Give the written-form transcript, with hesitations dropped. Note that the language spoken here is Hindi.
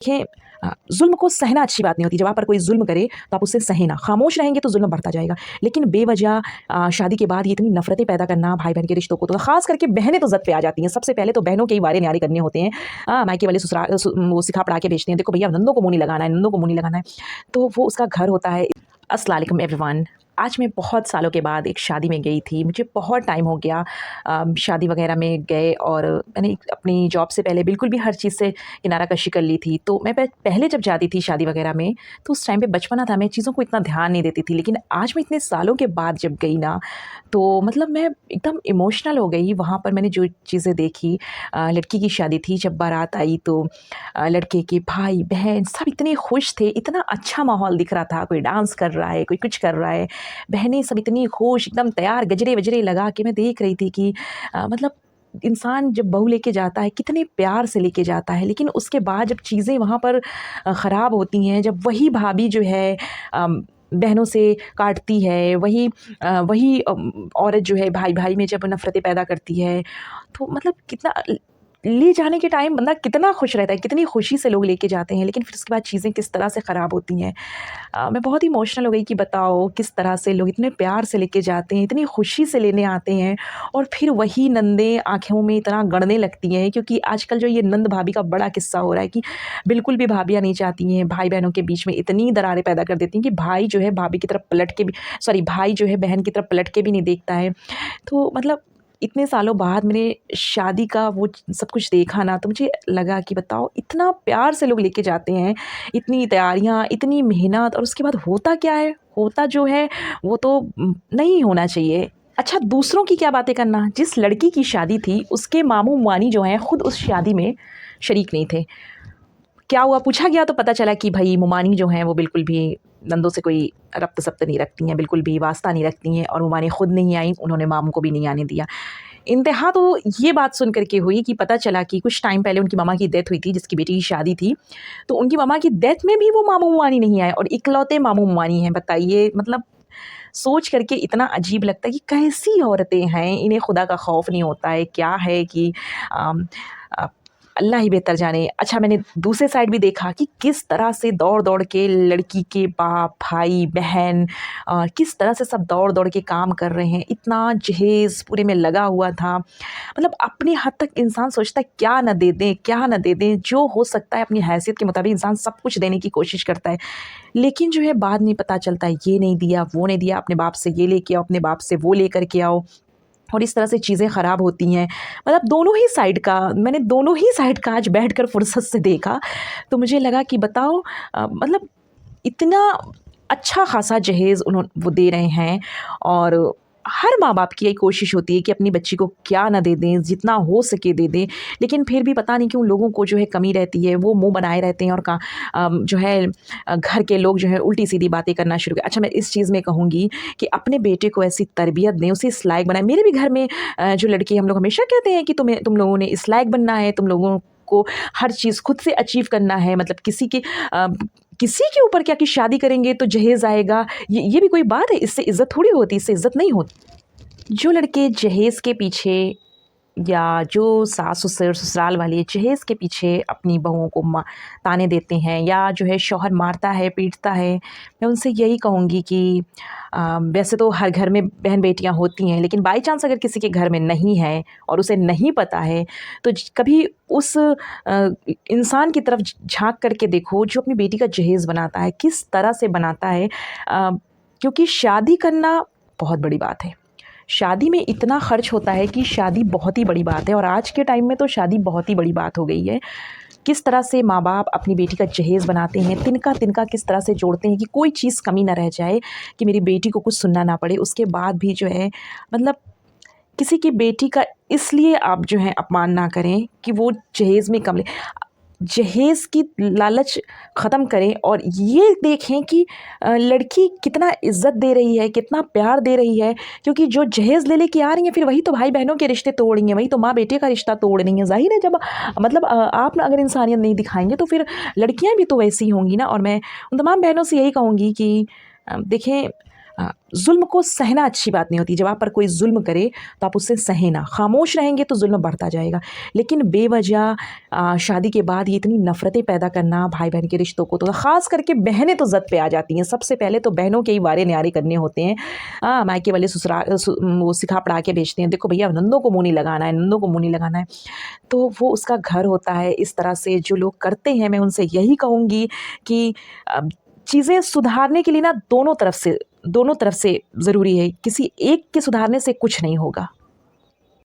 देखिए ज़ुल्म को सहना अच्छी बात नहीं होती। जब आप पर कोई ज़ुल्म करे तो आप उससे सहे ना। खामोश रहेंगे तो ज़ुल्म बढ़ता जाएगा। लेकिन बेवजह शादी के बाद ये इतनी नफ़रतें पैदा करना भाई-बहन के रिश्तों को, तो ख़ास करके बहनें तो ज़द पे आ जाती हैं। सबसे पहले तो बहनों के ही वारे न्यारे करने होते हैं। मायके वाले ससुराल वो सिखा पढ़ा के भेजते हैं, देखो भैया नंदों को मुँह नहीं लगाना है, नंदों को मुँह नहीं लगाना है। तो वो उसका घर होता है। अस्सलाम वालेकुम एवरीवन। आज मैं बहुत सालों के बाद एक शादी में गई थी। मुझे बहुत टाइम हो गया शादी वग़ैरह में गए, और मैंने अपनी जॉब से पहले बिल्कुल भी हर चीज़ से किनारा कशी कर ली थी। तो मैं पहले जब जाती थी शादी वग़ैरह में, तो उस टाइम पे बचपना था, मैं चीज़ों को इतना ध्यान नहीं देती थी। लेकिन आज मैं इतने सालों के बाद जब गई ना, तो मतलब मैं एकदम इमोशनल हो गई। वहाँ पर मैंने जो चीज़ें देखी, लड़की की शादी थी, जब बारात आई तो लड़के के भाई-बहन सब इतने खुश थे, इतना अच्छा माहौल दिख रहा था। कोई डांस कर रहा है, कोई कुछ कर रहा है। बहनें सब इतनी खुश, एकदम तैयार गजरे-वजरे लगा के मैं देख रही थी कि मतलब इंसान जब बहू लेके जाता है कितने प्यार से लेके जाता है, लेकिन उसके बाद जब चीज़ें वहाँ पर ख़राब होती हैं, जब वही भाभी जो है बहनों से काटती है, वही औरत जो है भाई-भाई में जब नफ़रतें पैदा करती है, तो मतलब कितना ले जाने के टाइम बंदा कितना खुश रहता है, कितनी खुशी से लोग लेके जाते हैं, लेकिन फिर उसके बाद चीज़ें किस तरह से ख़राब होती हैं। मैं बहुत इमोशनल हो गई कि बताओ किस तरह से लोग इतने प्यार से लेके जाते हैं, इतनी खुशी से लेने आते हैं, और फिर वही नंदें आँखों में इतना गड़ने लगती हैं। क्योंकि आजकल जो ये नंद भाभी का बड़ा किस्सा हो रहा है कि बिल्कुल भी भाभियाँ नहीं चाहती हैं, भाई-बहनों के बीच में इतनी दरारें पैदा कर देती हैं कि भाई जो है भाभी की तरफ पलट के भी, सॉरी, भाई जो है बहन की तरफ पलट के भी नहीं देखता है। तो मतलब इतने सालों बाद मैंने शादी का वो सब कुछ देखा ना, तो मुझे लगा कि बताओ इतना प्यार से लोग लेके जाते हैं, इतनी तैयारियाँ, इतनी मेहनत, और उसके बाद होता क्या है? होता जो है वो तो नहीं होना चाहिए। अच्छा, दूसरों की क्या बातें करना, जिस लड़की की शादी थी उसके मामू-मामी जो हैं खुद उस शादी में शरीक नहीं थे। क्या हुआ पूछा गया तो पता चला कि भई मुमानी जो हैं वो बिल्कुल भी नंदों से कोई रब्त-सब्त नहीं रखती हैं, बिल्कुल भी वास्ता नहीं रखती हैं, और मुमानी खुद नहीं आईं, उन्होंने मामू को भी नहीं आने दिया। इंतहा तो ये बात सुन कर के हुई कि पता चला कि कुछ टाइम पहले उनकी मम्मा की डेथ हुई थी, जिसकी बेटी की शादी थी। तो उनकी मम्मा की डेथ में भी वो मामू-मुमानी नहीं आए, और इकलौते मामू-मुमानी हैं। बताइए, मतलब सोच करके इतना अजीब लगता है कि कैसी औरतें हैं, इन्हें खुदा का खौफ नहीं होता है, क्या है कि अम, अ, अल्लाह ही बेहतर जाने। अच्छा, मैंने दूसरे साइड भी देखा कि किस तरह से दौड़-दौड़ के लड़की के बाप, भाई, बहन किस तरह से सब दौड़-दौड़ के काम कर रहे हैं। इतना जहेज़ पूरे में लगा हुआ था। मतलब अपनी हद तक इंसान सोचता है क्या ना दे दें, क्या ना दे दें, जो हो सकता है अपनी हैसियत के मुताबिक इंसान सब कुछ देने की कोशिश करता है। लेकिन जो है बाद में पता चलता है ये नहीं दिया, वो नहीं दिया, अपने बाप से ये लेके आओ, अपने बाप से वो लेकर के आओ, और इस तरह से चीज़ें ख़राब होती हैं। मतलब दोनों ही साइड का, मैंने दोनों ही साइड का आज बैठकर फ़ुर्सत से देखा, तो मुझे लगा कि बताओ मतलब इतना अच्छा ख़ासा जहेज़ वो दे रहे हैं, और हर माँ-बाप की यही कोशिश होती है कि अपनी बच्ची को क्या ना दे दें, जितना हो सके दे दें। लेकिन फिर भी पता नहीं क्यों लोगों को जो है कमी रहती है, वो मुँह बनाए रहते हैं, और जो है घर के लोग जो है उल्टी-सीधी बातें करना शुरू कर। अच्छा, मैं इस चीज़ में कहूँगी कि अपने बेटे को ऐसी तरबियत दें, उसे इस लायक बनाएँ। मेरे भी घर में जो लड़की, हम लोग हमेशा कहते हैं कि तुम लोगों ने इस लायक बनना है, तुम लोगों को हर चीज़ खुद से अचीव करना है। मतलब किसी के ऊपर क्या कि शादी करेंगे तो जहेज़ आएगा, ये भी कोई बात है? इससे इज़्ज़त थोड़ी होती, इससे इज़्ज़त नहीं होती। जो लड़के जहेज़ के पीछे, या जो सास-ससुर ससुराल वाले जहेज़ के पीछे अपनी बहुओं को ताने देते हैं, या जो है शौहर मारता है, पीटता है, मैं उनसे यही कहूँगी कि वैसे तो हर घर में बहन-बेटियाँ होती हैं, लेकिन बाई चांस अगर किसी के घर में नहीं है और उसे नहीं पता है, तो कभी उस इंसान की तरफ झाँक कर के देखो जो अपनी बेटी का जहेज़ बनाता है, किस तरह से बनाता है। क्योंकि शादी करना बहुत बड़ी बात है। शादी में इतना खर्च होता है कि शादी बहुत ही बड़ी बात है, और आज के टाइम में तो शादी बहुत ही बड़ी बात हो गई है। किस तरह से माँ-बाप अपनी बेटी का जहेज़ बनाते हैं, तिनका-तिनका किस तरह से जोड़ते हैं कि कोई चीज़ कमी ना रह जाए, कि मेरी बेटी को कुछ सुनना ना पड़े। उसके बाद भी जो है मतलब किसी की बेटी का इसलिए आप जो है अपमान ना करें कि वो जहेज़ में कम ले। जहेज़ की लालच ख़त्म करें, और ये देखें कि लड़की कितना इज़्ज़त दे रही है, कितना प्यार दे रही है। क्योंकि जो जहेज़ ले लेके आ रही हैं, फिर वही तो भाई-बहनों के रिश्ते तोड़ रही हैं, वही तो माँ-बेटे का रिश्ता तोड़ रही हैं। ज़ाहिर है, जब मतलब आप ना अगर इंसानियत नहीं दिखाएँगे तो फिर लड़कियाँ भी तो वैसी ही होंगी ना। और मैं उन तमाम बहनों से यही कहूँगी कि देखें, ज़ुल्म को सहना अच्छी बात नहीं होती। जब आप पर कोई ज़ुल्म करे तो आप उससे सहें ना। खामोश रहेंगे तो ज़ुल्म बढ़ता जाएगा। लेकिन बेवजह शादी के बाद ये इतनी नफ़रतें पैदा करना भाई-बहन के रिश्तों को, तो ख़ास करके बहनें तो ज़द पे आ जाती हैं। सबसे पहले तो बहनों के ही वारे न्यारे करने होते हैं। मायके वाले वो सिखा पढ़ा के भेजते हैं, देखो भैया नंदों को मुँह नहीं लगाना है, नंदों को मुँह नहीं लगाना है। तो वो उसका घर होता है। इस तरह से जो लोग करते हैं, मैं उनसे यही कहूँगी कि चीज़ें सुधारने के लिए ना दोनों तरफ से ज़रूरी है। किसी एक के सुधारने से कुछ नहीं होगा।